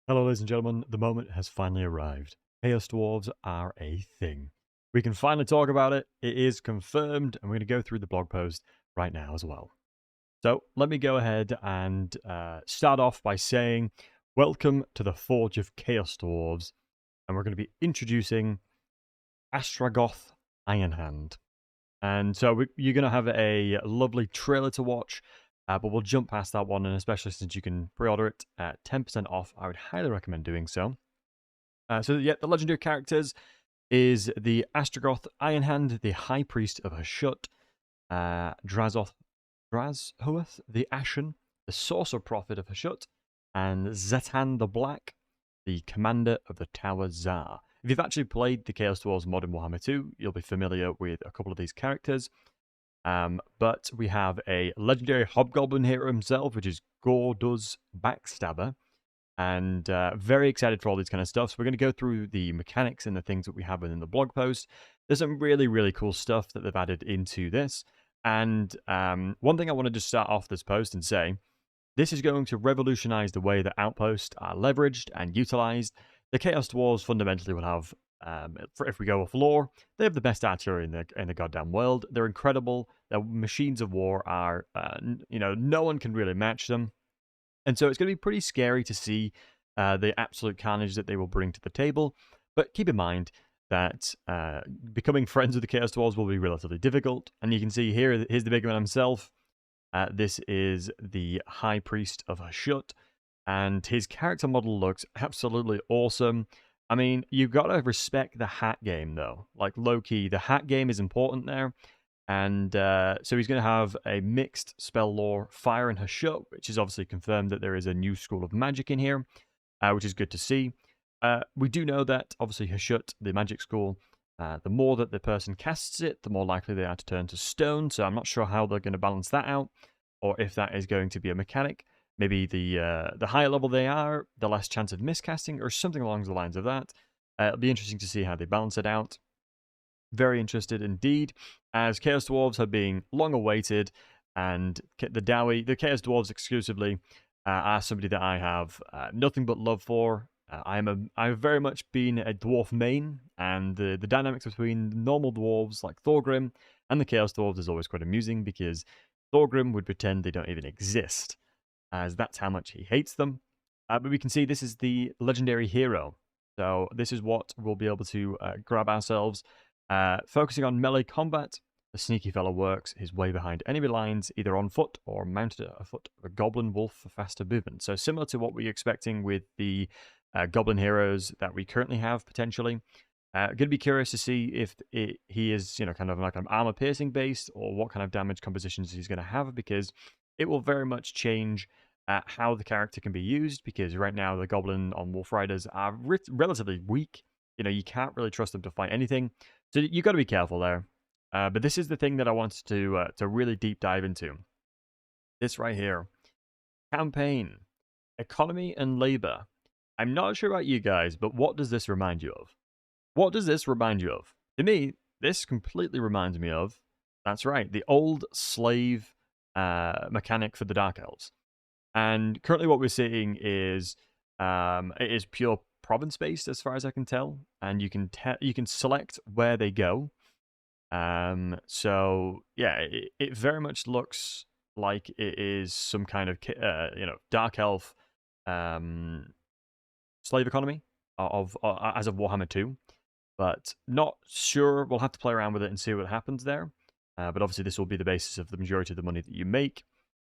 Hello, ladies and gentlemen. The moment has finally arrived. Chaos Dwarves are a thing. We can finally talk about it. It is confirmed, and we're going to go through the blog post right now as well. So let me go ahead and start off by saying, welcome to the Forge of Chaos Dwarves, and we're going to be introducing Astragoth Ironhand. And so you're going to have a lovely trailer to watch, but we'll jump past that one, and especially since you can pre-order it at 10% off, I would highly recommend doing so. The legendary characters is the Astrogoth Ironhand, the High Priest of Hashut, Drazhoath the Ashen, the Sorcerer Prophet of Hashut, and Zetan the Black, the Commander of the Tower Tsar. If you've actually played the Chaos Dwarves Modern Warhammer 2, you'll be familiar with a couple of these characters. But we have a legendary Hobgoblin hero himself, which is Gorduz Backstabber, and very excited for all these kind of stuff. So we're going to go through the mechanics and the things that we have within the blog post. There's some really, really cool stuff that they've added into this. And one thing I want to just start off this post and say, this is going to revolutionize the way that outposts are leveraged and utilized. The Chaos Dwarves fundamentally will have, if we go off lore, they have the best artillery in the goddamn world. They're incredible. Their machines of war are, no one can really match them. And so it's going to be pretty scary to see the absolute carnage that they will bring to the table. But keep in mind that becoming friends with the Chaos Dwarves will be relatively difficult. And you can see here's the big man himself. This is the High Priest of Hashut. And his character model looks absolutely awesome. I mean, you've got to respect the hat game, though. Like, low-key, the hat game is important there. And so he's going to have a mixed spell lore, Fire and Hashut, which is obviously confirmed that there is a new school of magic in here, which is good to see. We do know that, obviously, Hashut, the magic school, the more that the person casts it, the more likely they are to turn to stone. So I'm not sure how they're going to balance that out, or if that is going to be a mechanic. Maybe the higher level they are, the less chance of miscasting, or something along the lines of that. It'll be interesting to see how they balance it out. Very interested indeed, as Chaos Dwarves have been long awaited, and the Chaos Dwarves exclusively, are somebody that I have nothing but love for. I've very much been a dwarf main, and the dynamics between normal dwarves like Thorgrim and the Chaos Dwarves is always quite amusing, because Thorgrim would pretend they don't even exist, as that's how much he hates them. But we can see this is the legendary hero, so this is what we'll be able to grab ourselves. Focusing on melee combat, the sneaky fellow works his way behind enemy lines, either on foot or mounted afoot, a goblin wolf for faster movement. So similar to what we're expecting with the goblin heroes that we currently have, potentially. Going to be curious to see if he is, kind of like an armor piercing based, or what kind of damage compositions he's going to have, because it will very much change how the character can be used, because right now the goblin on wolf riders are relatively weak. You can't really trust them to fight anything. So you got to be careful there. But this is the thing that I wanted to really deep dive into. This right here. Campaign. Economy and labor. I'm not sure about you guys, but what does this remind you of? What does this remind you of? To me, this completely reminds me of, that's right, the old slave mechanic for the Dark Elves. And currently what we're seeing is it is pure province based, as far as I can tell, and you can select where they go. So yeah, it very much looks like it is some kind of dark elf slave economy of as of Warhammer 2, but not sure. We'll have to play around with it and see what happens there. But obviously this will be the basis of the majority of the money that you make.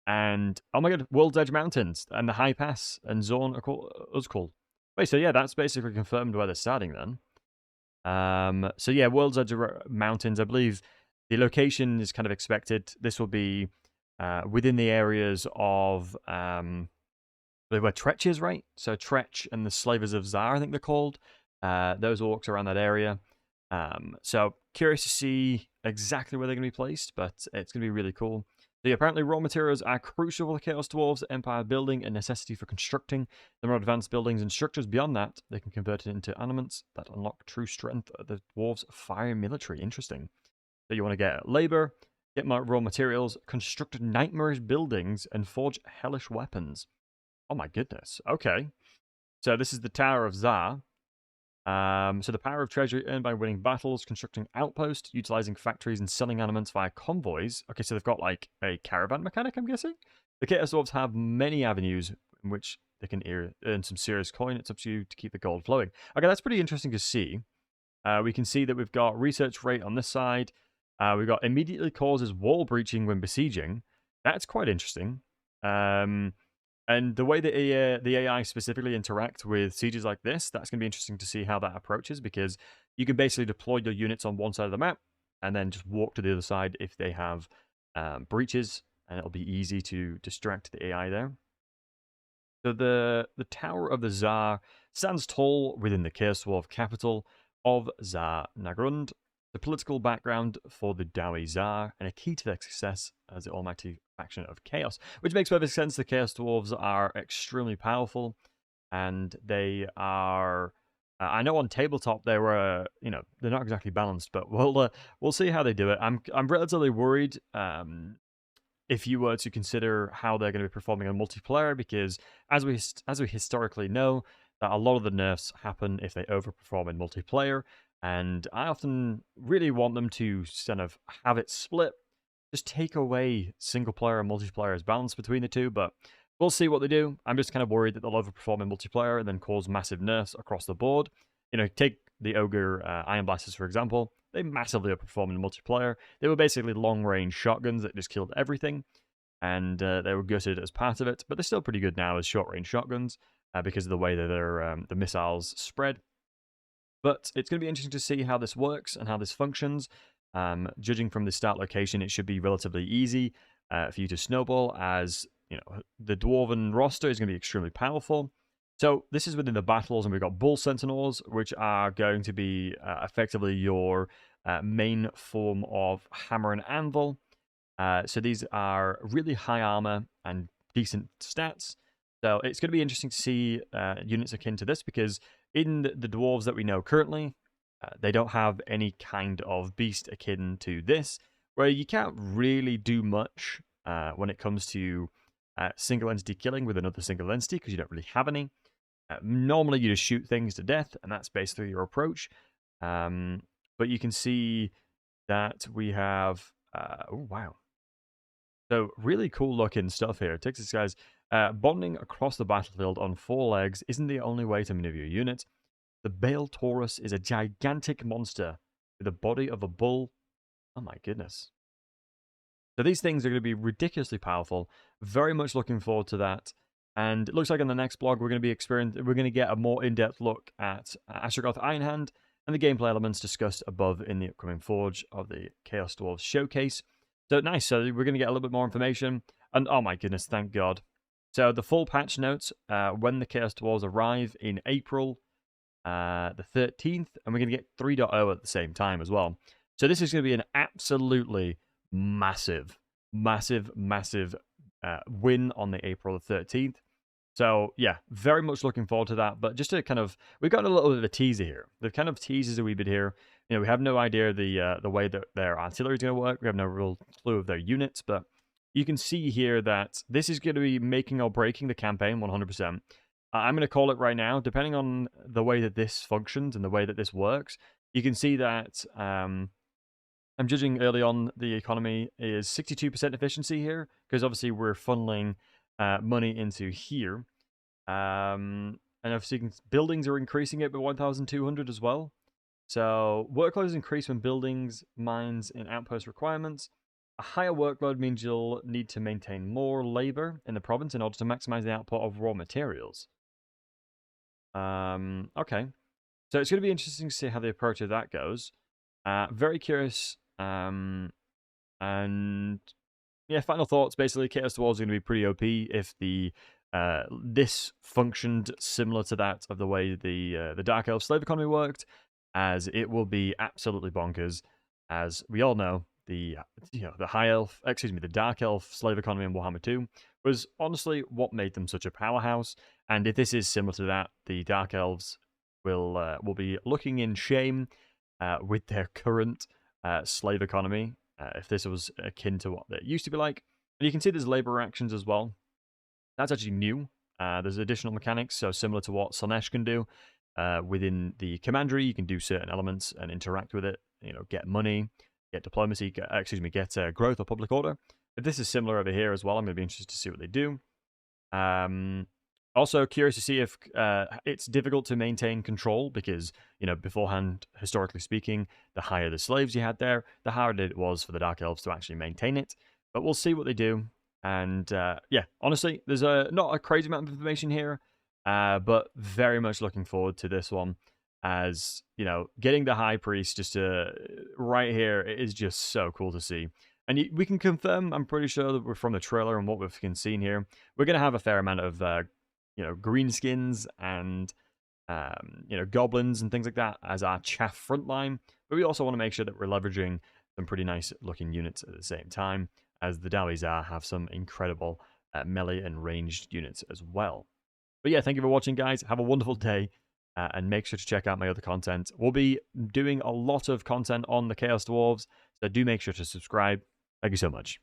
And oh my god, World's Edge Mountains and the High Pass and Zorn Uzkul. Wait, so yeah, that's basically confirmed where they're starting then. So yeah, World's Edge Mountains, I believe the location is kind of expected. This will be within the areas of where Tretch is, right? So Tretch and the Slavers of Tsar, I think they're called. Those orcs around that area. So curious to see exactly where they're going to be placed, but it's going to be really cool. So apparently raw materials are crucial for the Chaos Dwarves empire building, a necessity for constructing the more advanced buildings and structures. Beyond that, they can convert it into armaments that unlock true strength of the dwarves' fire military. Interesting. So you want to get labor, get raw materials, construct nightmarish buildings, and forge hellish weapons. Oh my goodness. Okay. So this is the Tower of Zar. So the power of treasury earned by winning battles, constructing outposts, utilizing factories, and selling elements via convoys. Okay, so they've got like a caravan mechanic, I'm guessing. The Chaos Dwarves have many avenues in which they can earn some serious coin. It's up to you to keep the gold flowing. Okay, that's pretty interesting to see. We can see that we've got research rate on this side. We've got immediately causes wall breaching when besieging. That's quite interesting. And the way that the AI specifically interact with sieges like this, that's going to be interesting to see how that approaches, because you can basically deploy your units on one side of the map and then just walk to the other side if they have breaches, and it'll be easy to distract the AI there. So the Tower of the Tsar stands tall within the Kirsdorf capital of Tsar Nagrund, the political background for the Dowie Tsar, and a key to their success as the almighty faction of chaos, which makes perfect sense. The Chaos Dwarves are extremely powerful, and they are. I know on tabletop they were, they're not exactly balanced, but we'll see how they do it. I'm relatively worried. If you were to consider how they're going to be performing on multiplayer, because as we historically know, that a lot of the nerfs happen if they overperform in multiplayer, and I often really want them to kind of have it split, just take away single player and multiplayer's balance between the two, but we'll see what they do. I'm just kind of worried that they'll overperform in multiplayer and then cause massive nerfs across the board. Take the Ogre Iron Blasters, for example. They massively overperform in multiplayer. They were basically long-range shotguns that just killed everything, and they were gutted as part of it, but they're still pretty good now as short-range shotguns because of the way that the missiles spread. But it's going to be interesting to see how this works and how this functions. Judging from the start location, it should be relatively easy for you to snowball, as the Dwarven roster is going to be extremely powerful. So this is within the battles, and we've got Bull Sentinels, which are going to be effectively your main form of hammer and anvil. So these are really high armor and decent stats. So it's going to be interesting to see units akin to this, because in the dwarves that we know currently, they don't have any kind of beast akin to this, where you can't really do much when it comes to single entity killing with another single entity, because you don't really have any. Normally, you just shoot things to death, and that's basically your approach. But you can see that we have. Oh, wow. So, really cool looking stuff here. Texas guys, bonding across the battlefield on four legs isn't the only way to maneuver your unit. The Bale Taurus is a gigantic monster with the body of a bull. Oh my goodness. So these things are going to be ridiculously powerful. Very much looking forward to that. And it looks like in the next blog we're going to get a more in-depth look at Astrogoth Ironhand and the gameplay elements discussed above in the upcoming Forge of the Chaos Dwarves showcase. So nice. So we're going to get a little bit more information. And oh my goodness, thank God. So the full patch notes when the Chaos Dwarves arrive in April the 13th, and we're going to get 3.0 at the same time as well. So this is going to be an absolutely massive, massive, massive win on the April the 13th. So yeah, very much looking forward to that. But just to kind of, we've got a little bit of a teaser here. The kind of teases a wee bit here. We have no idea the way that their artillery is going to work. We have no real clue of their units, but you can see here that this is going to be making or breaking the campaign 100%. I'm going to call it right now. Depending on the way that this functions and the way that this works, you can see that I'm judging early on the economy is 62% efficiency here, because obviously we're funneling money into here. And obviously buildings are increasing it by 1,200 as well. So workload is increased when buildings, mines, and outpost requirements. A higher workload means you'll need to maintain more labor in the province in order to maximize the output of raw materials. Okay. So it's going to be interesting to see how the approach of that goes. Very curious. And yeah, final thoughts. Basically, Chaos Dwarves are going to be pretty OP if this functioned similar to that of the way the Dark Elf slave economy worked, as it will be absolutely bonkers. As we all know, the Dark Elf slave economy in Warhammer 2 was honestly what made them such a powerhouse. And if this is similar to that, the Dark Elves will be looking in shame with their current slave economy, if this was akin to what it used to be like. And you can see there's labor actions as well. That's actually new. There's additional mechanics, so similar to what Slanesh can do. Within the commandery, you can do certain elements and interact with it. Get money, get diplomacy, get growth or public order. But this is similar over here as well. I'm going to be interested to see what they do. Also curious to see if it's difficult to maintain control because, beforehand, historically speaking, the higher the slaves you had there, the harder it was for the Dark Elves to actually maintain it. But we'll see what they do. And yeah, honestly, there's not a crazy amount of information here, but very much looking forward to this one. As getting the High Priest just right here is just so cool to see. And we can confirm, I'm pretty sure that we're from the trailer and what we've seen here, we're going to have a fair amount of greenskins and goblins and things like that as our chaff frontline. But we also want to make sure that we're leveraging some pretty nice looking units at the same time, as the Dawizar have some incredible melee and ranged units as well. But yeah, thank you for watching, guys. Have a wonderful day, and make sure to check out my other content. We'll be doing a lot of content on the Chaos Dwarves, so do make sure to subscribe. Thank you so much.